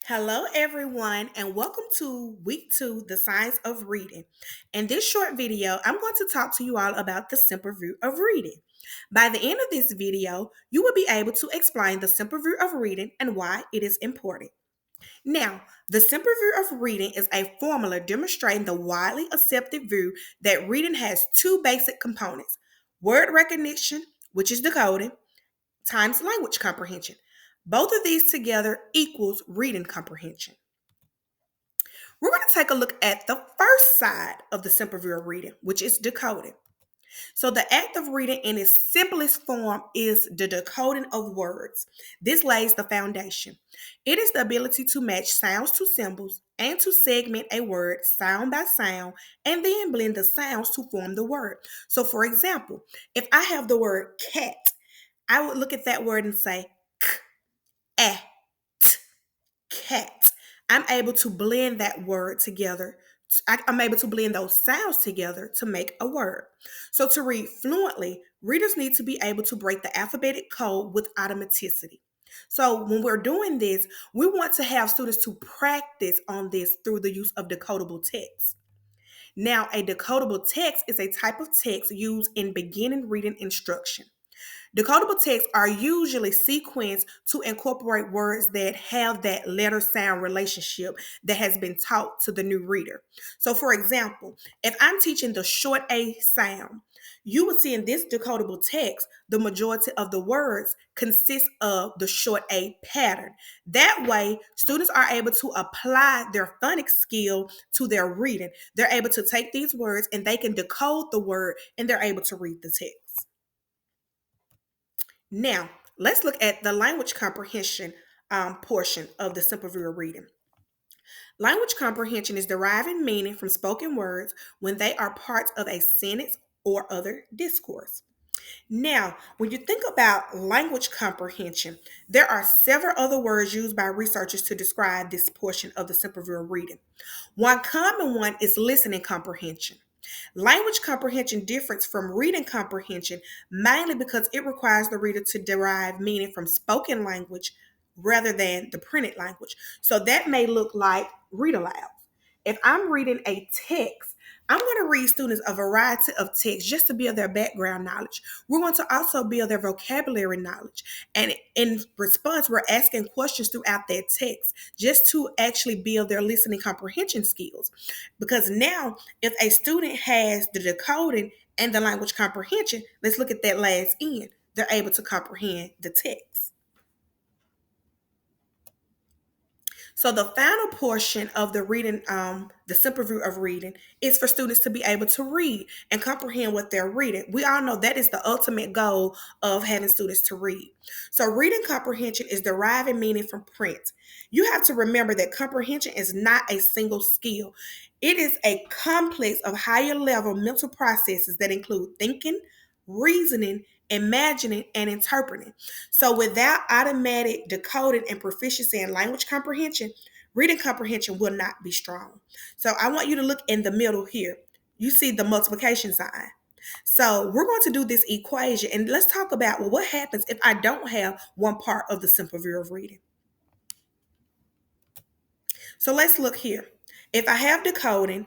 Hello, everyone, and welcome to week two, the science of reading. In this short video, I'm going to talk to you all about the simple root of reading. By the end of this video, you will be able to explain the simple root of reading and why it is important. Now, the simple root of reading is a formula demonstrating the widely accepted view that reading has two basic components: word recognition, which is decoding, times language comprehension. Both of these together equals reading comprehension. We're going to take a look at the first side of the simple view of reading, which is decoding. So, the act of reading in its simplest form is the decoding of words. This lays the foundation. It is the ability to match sounds to symbols and to segment a word sound by sound and then blend the sounds to form the word. So, for example, if I have the word cat, I would look at that word and say k, eh, t, cat. I'm able to blend that word together. I'm able to blend those sounds together to make a word. So, to read fluently, readers need to be able to break the alphabetic code with automaticity. So, when we're doing this, we want to have students to practice on this through the use of decodable text. Now, a decodable text is a type of text used in beginning reading instruction. Decodable texts are usually sequenced to incorporate words that have that letter sound relationship that has been taught to the new reader. So, for example, if I'm teaching the short A sound, you would see in this decodable text the majority of the words consist of the short A pattern. That way, students are able to apply their phonics skill to their reading. They're able to take these words and they can decode the word and they're able to read the text. Now, let's look at the language comprehension portion of the simple view of reading. Language comprehension is deriving meaning from spoken words when they are parts of a sentence or other discourse. Now, when you think about language comprehension, there are several other words used by researchers to describe this portion of the simple view of reading. One common one is listening comprehension. Language comprehension differs from reading comprehension mainly because it requires the reader to derive meaning from spoken language rather than the printed language. So that may look like read aloud. If I'm reading a text, I'm going to read students a variety of texts just to build their background knowledge. We're going to also build their vocabulary knowledge. And in response, we're asking questions throughout that text just to actually build their listening comprehension skills. Because now, if a student has the decoding and the language comprehension, let's look at that last end. They're able to comprehend the text. So the final portion of the reading, the simple view of reading, is for students to be able to read and comprehend what they're reading. We all know that is the ultimate goal of having students to read. So reading comprehension is deriving meaning from print. You have to remember that comprehension is not a single skill. It is a complex of higher level mental processes that include thinking, reasoning, imagining, and interpreting. So without automatic decoding and proficiency in language comprehension, reading comprehension will not be strong. So I want you to look in the middle here. You see the multiplication sign. So we're going to do this equation and let's talk about, well, what happens if I don't have one part of the simple view of reading. So let's look here. If I have decoding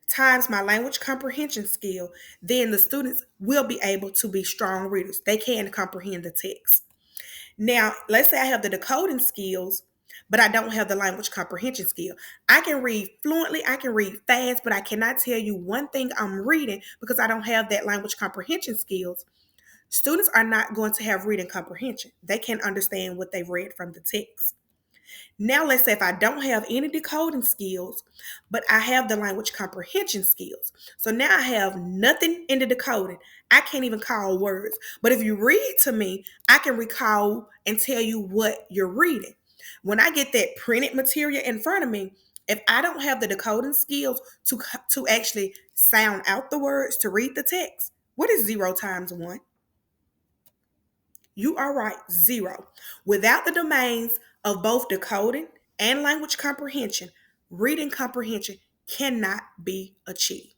times my language comprehension skill, then the students will be able to be strong readers. They can comprehend the text. Now, let's say I have the decoding skills, but I don't have the language comprehension skill. I can read fluently, I can read fast, but I cannot tell you one thing I'm reading because I don't have that language comprehension skills. Students are not going to have reading comprehension. They can understand what they've read from the text. Now, let's say if I don't have any decoding skills, but I have the language comprehension skills. So now I have nothing in the decoding. I can't even call words. But if you read to me, I can recall and tell you what you're reading. When I get that printed material in front of me, if I don't have the decoding skills to actually sound out the words to read the text, what is 0 times 1? You are right, 0. Without the domains of both decoding and language comprehension, reading comprehension cannot be achieved.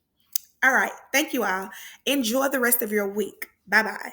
All right, thank you all. Enjoy the rest of your week. Bye bye.